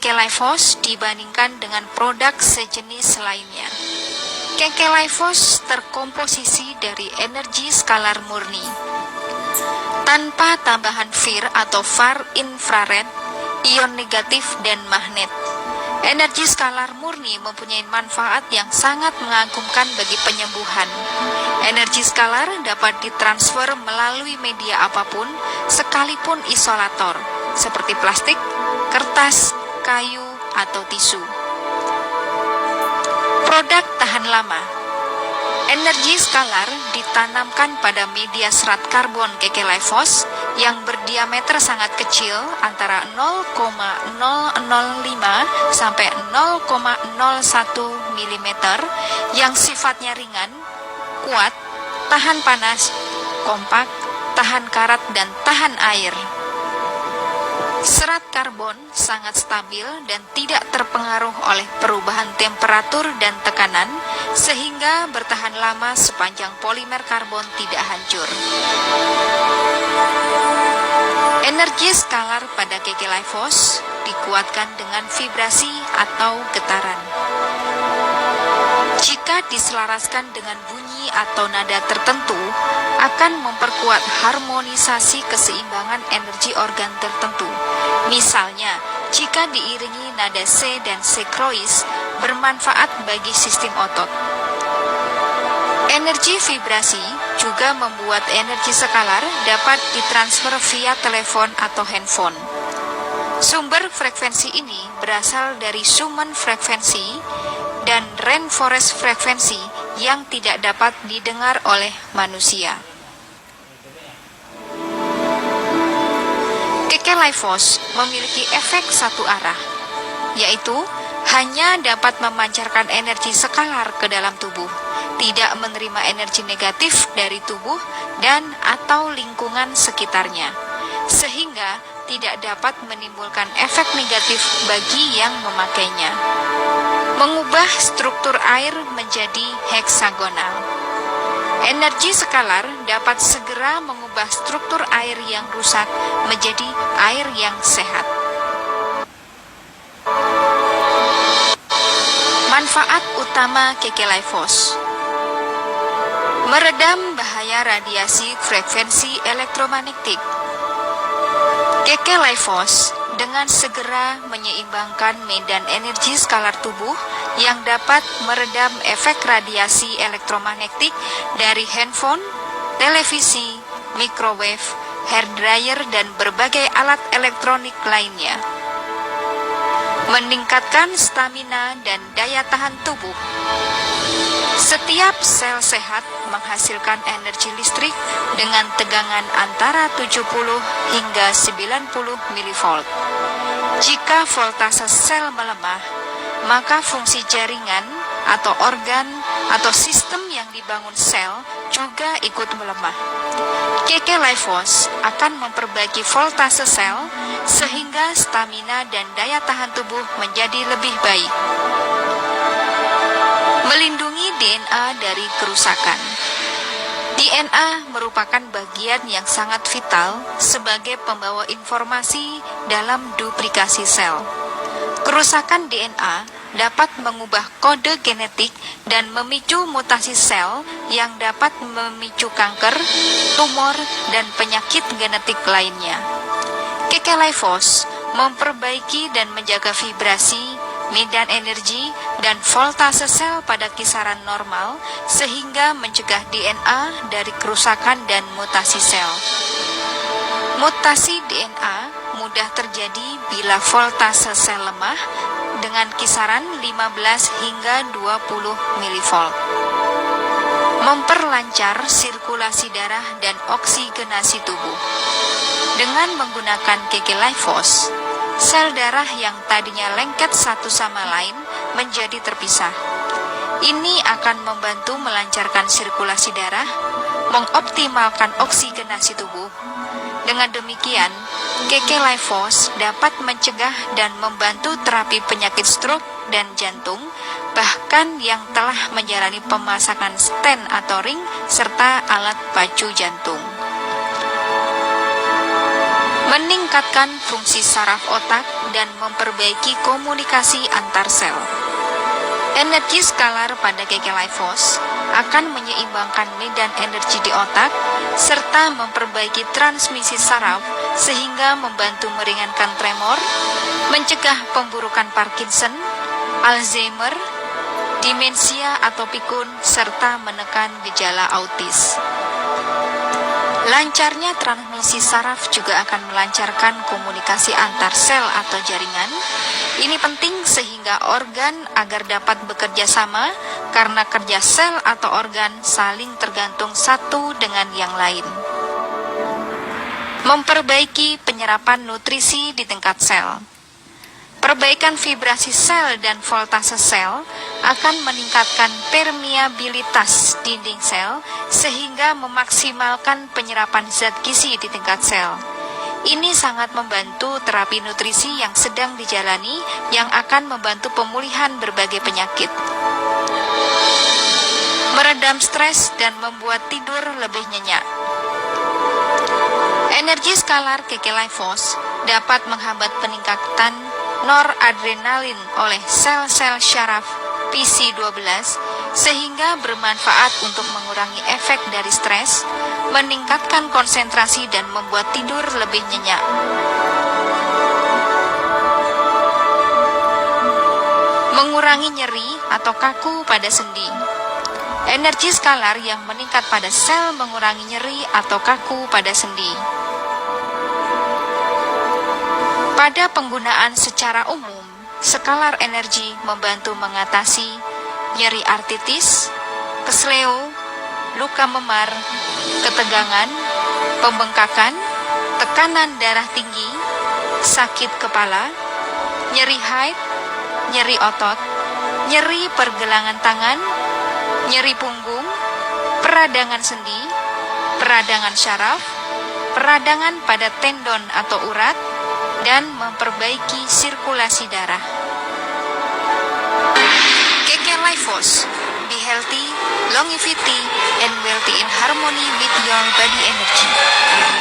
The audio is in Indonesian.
Kekelifos dibandingkan dengan produk sejenis lainnya. Kekelifos terkomposisi dari energi skalar murni. Tanpa tambahan FIR atau far infrared, ion negatif dan magnet. Energi skalar murni mempunyai manfaat yang sangat mengagumkan bagi penyembuhan. Energi skalar dapat ditransfer melalui media apapun, sekalipun isolator, seperti plastik, kertas, kayu, atau tisu. Produk tahan lama. Energi skalar ditanamkan pada media serat karbon Kekelifos yang berdiameter sangat kecil antara 0,005 sampai 0,01 mm yang sifatnya ringan, kuat, tahan panas, kompak, tahan karat, dan tahan air. Serat karbon sangat stabil dan tidak terpengaruh oleh perubahan temperatur dan tekanan, sehingga bertahan lama sepanjang polimer karbon tidak hancur. Energi skalar pada Kekelifos dikuatkan dengan vibrasi atau getaran. Jika diselaraskan dengan bunyi atau nada tertentu, akan memperkuat harmonisasi keseimbangan energi organ tertentu. Misalnya, jika diiringi nada C dan C krois, bermanfaat bagi sistem otot. Energi vibrasi juga membuat energi skalar dapat ditransfer via telepon atau handphone. Sumber frekuensi ini berasal dari Schumann frekuensi dan rainforest frekuensi yang tidak dapat didengar oleh manusia. Kekelifos memiliki efek satu arah, yaitu hanya dapat memancarkan energi skalar ke dalam tubuh, tidak menerima energi negatif dari tubuh dan atau lingkungan sekitarnya, sehingga tidak dapat menimbulkan efek negatif bagi yang memakainya. Mengubah struktur air menjadi heksagonal. Energi skalar dapat segera mengubah struktur air yang rusak menjadi air yang sehat. Manfaat utama Kekelifos: meredam bahaya radiasi frekuensi elektromagnetik. Kekelifos dengan segera menyeimbangkan medan energi skalar tubuh yang dapat meredam efek radiasi elektromagnetik dari handphone, televisi, microwave, hair dryer, dan berbagai alat elektronik lainnya. Meningkatkan stamina dan daya tahan tubuh. Setiap sel sehat menghasilkan energi listrik dengan tegangan antara 70 hingga 90 mV. Jika voltase sel melemah, maka fungsi jaringan atau organ atau sistem yang dibangun sel juga ikut melemah. Kekelifos akan memperbaiki voltase sel sehingga stamina dan daya tahan tubuh menjadi lebih baik. Melindungi DNA dari kerusakan. DNA merupakan bagian yang sangat vital sebagai pembawa informasi dalam duplikasi sel. Kerusakan DNA dapat mengubah kode genetik dan memicu mutasi sel yang dapat memicu kanker, tumor, dan penyakit genetik lainnya. Kekelifos memperbaiki dan menjaga vibrasi, medan energi, dan voltase sel pada kisaran normal sehingga mencegah DNA dari kerusakan dan mutasi sel. Mutasi DNA mudah terjadi bila voltase sel lemah dengan kisaran 15 hingga 20 mV. Memperlancar sirkulasi darah dan oksigenasi tubuh. Dengan menggunakan Kekelifos, sel darah yang tadinya lengket satu sama lain menjadi terpisah. Ini akan membantu melancarkan sirkulasi darah, mengoptimalkan oksigenasi tubuh. Dengan demikian, Kekelifos dapat mencegah dan membantu terapi penyakit stroke dan jantung, bahkan yang telah menjalani pemasangan stent atau ring serta alat pacu jantung. meningkatkan fungsi saraf otak dan memperbaiki komunikasi antar sel. Energi skalar pada KK Life Force akan menyeimbangkan medan energi di otak serta memperbaiki transmisi saraf sehingga membantu meringankan tremor, mencegah pemburukan Parkinson, Alzheimer, demensia atau pikun, serta menekan gejala autis. Lancarnya transmisi saraf juga akan melancarkan komunikasi antar sel atau jaringan. Ini penting sehingga organ agar dapat bekerja sama karena kerja sel atau organ saling tergantung satu dengan yang lain. Memperbaiki penyerapan nutrisi di tingkat sel. Perbaikan vibrasi sel dan voltase sel akan meningkatkan permeabilitas dinding sel sehingga memaksimalkan penyerapan zat gizi di tingkat sel. Ini sangat membantu terapi nutrisi yang sedang dijalani yang akan membantu pemulihan berbagai penyakit. Meredam stres dan membuat tidur lebih nyenyak. Energi skalar KK Life Force dapat menghambat peningkatan noradrenalin oleh sel-sel syaraf PC12 sehingga bermanfaat untuk mengurangi efek dari stres, meningkatkan konsentrasi dan membuat tidur lebih nyenyak. Mengurangi nyeri atau kaku pada sendi. Energi skalar yang meningkat pada sel mengurangi nyeri atau kaku pada sendi. Pada penggunaan secara umum, skalar energi membantu mengatasi nyeri artritis, kesleo, luka memar, ketegangan, pembengkakan, tekanan darah tinggi, sakit kepala, nyeri haid, nyeri otot, nyeri pergelangan tangan, nyeri punggung, peradangan sendi, peradangan syaraf, peradangan pada tendon atau urat, dan memperbaiki sirkulasi darah. KK Life Force, be healthy, longevity, and wealthy in harmony with your body energy.